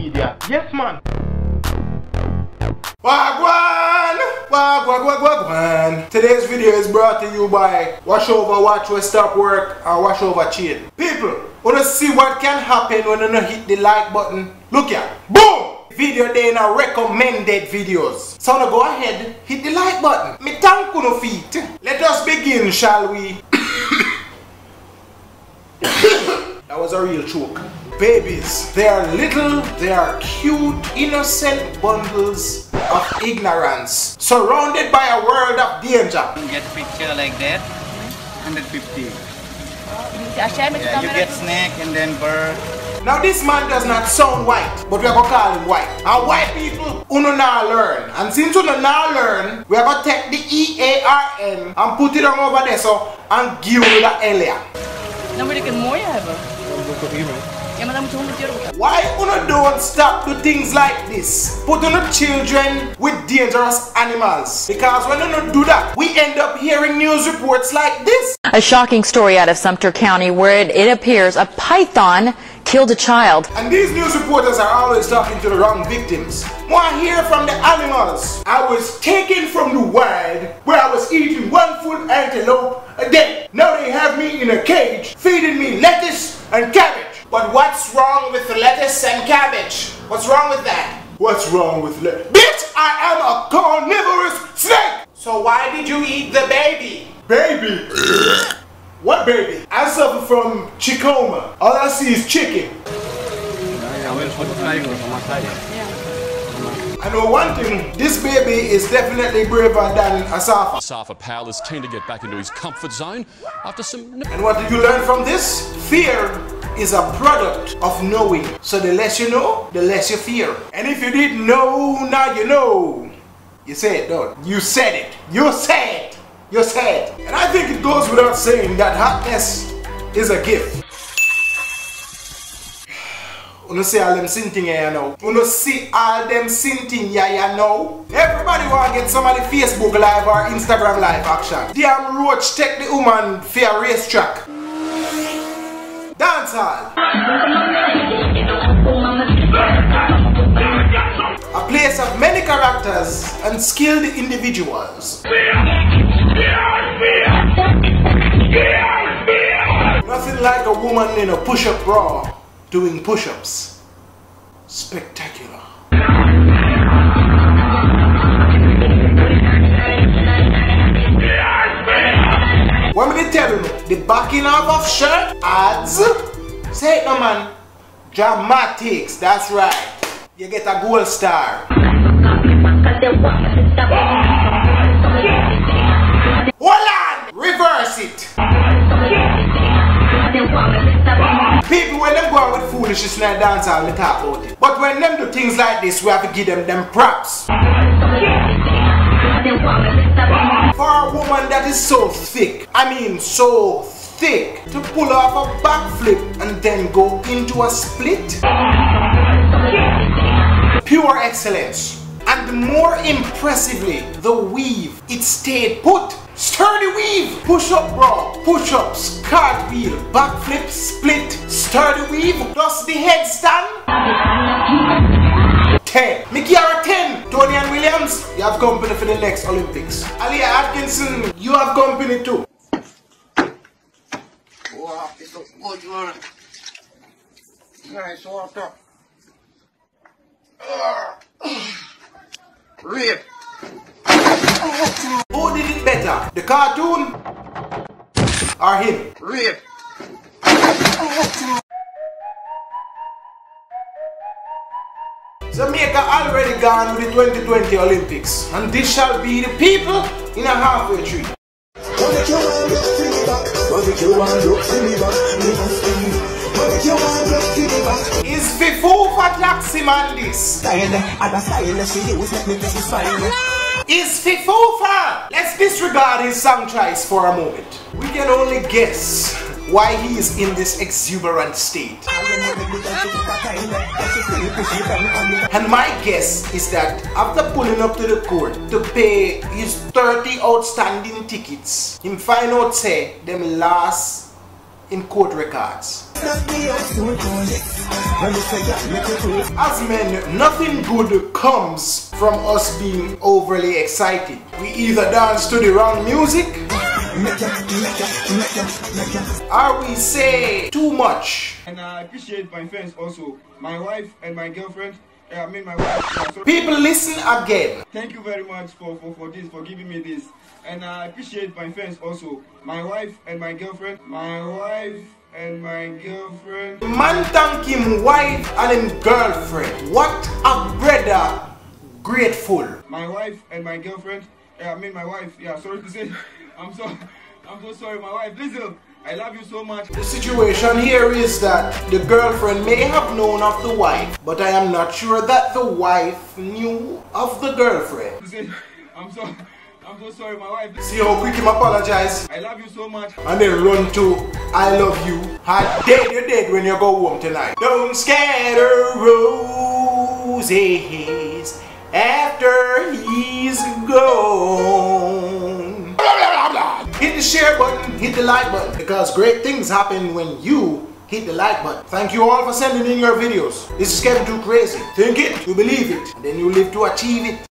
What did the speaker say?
media. Yes, man. Wagwan! Wagwan! Today's video is brought to you by Wash Over Watch Will Stop Work and Wash Over Chain. People, wanna see what can happen when you don't hit the like button? Look here. Boom! Video day in our recommended videos. So now go ahead, hit the like button. Me thank you no feet. Let us begin, shall we? That was a real choke. Babies, they are little, they are cute, innocent bundles of ignorance, surrounded by a world of danger. You get picture like that, 150. Yeah, you get snake and then bird. Now this man does not sound white, but we are going to call him white. And white people, uno now learn. And since uno now learn, we are going to take the EARN and put it on over there so and give you the Elia. Dan wil ik een mooie hebben. Ja, maar dan moet je 100 euro betalen. Why uno don't stop do things like this? Put on the children with dangerous animals. Because when uno do that, we end up hearing news reports like this. A shocking story out of Sumter County where it appears a python killed a child. And these news reporters are always talking to the wrong victims. Want to hear from the animals. I was taken from the wild where I was eating one full antelope a day. Now they have me in a cage feeding me lettuce and cabbage. But what's wrong with the lettuce and cabbage? What's wrong with that? What's wrong with lettuce? Bitch, I am a carnivorous snake! So why did you eat the baby? Baby? What baby? I suffer from chicoma. All I see is chicken. I know one thing, this baby is definitely braver than Asafa. Asafa Pal is keen to get back into his comfort zone after some... And what did you learn from this? Fear is a product of knowing. So the less you know, the less you fear. And if you didn't know, now you know. You say it, don't you? You said it. You said it. You said it. And I think it goes without saying that hotness is a gift. Uno see all them sinting here now. Uno see all them sinting here now. Everybody want to get some of the Facebook live or Instagram live action. Damn roach take the woman for a racetrack. Dancehall. A place of many characters and skilled individuals. Nothing like a woman in a push-up bra doing push-ups. Spectacular. What me tell you? The backing off of shirt adds. Say it no man. Dramatics, that's right. You get a gold star. Hold on! Reverse it. People when them go out with foolishness in the dancehall, they talk about it. But when them do things like this, we have to give them props. For a woman that is so thick, I mean so thick, to pull off a backflip and then go into a split. Pure excellence. And more impressively, the weave, it stayed put. Sturdy weave, push-up bra, push-ups, cartwheel, backflip, split, sturdy weave, plus the headstand. 10. Mickey are 10. Tony and Williams, you have company for the next Olympics. Aliyah Atkinson, you have company too. Wow, it looks good, man. Nice water. Rip. Who did it better? The cartoon or him? Rip. Jamaica already gone with the 2020 Olympics, and this shall be the people in a halfway tree. Is Fifu for Taxi Man this? Is Fifufa? Let's disregard his song choice for a moment. We can only guess why he is in this exuberant state. And my guess is that after pulling up to the court to pay his 30 outstanding tickets, him find out say them last in court records. As men, nothing good comes from us being overly excited. We either dance to the wrong music, or we say too much. And I appreciate my friends also, my wife and my girlfriend. I mean my wife. People, listen again. Thank you very much for this, for giving me this. And I appreciate my friends also, my wife and my girlfriend. My wife and my girlfriend. Man thank him wife and him girlfriend. What a brother grateful. My wife and my girlfriend. I mean my wife. Yeah, sorry to say. I'm so sorry, my wife. Listen, I love you so much. The situation here is that the girlfriend may have known of the wife, but I am not sure that the wife knew of the girlfriend. I'm so sorry, my wife. See how quick him apologize? I love you so much. And then run to I love you. How dead you dead when you go home tonight. Don't scatter roses after he's gone. Hit the share button, hit the like button, because great things happen when you hit the like button. Thank you all for sending in your videos. This is K2K. Think it, you believe it, and then you live to achieve it.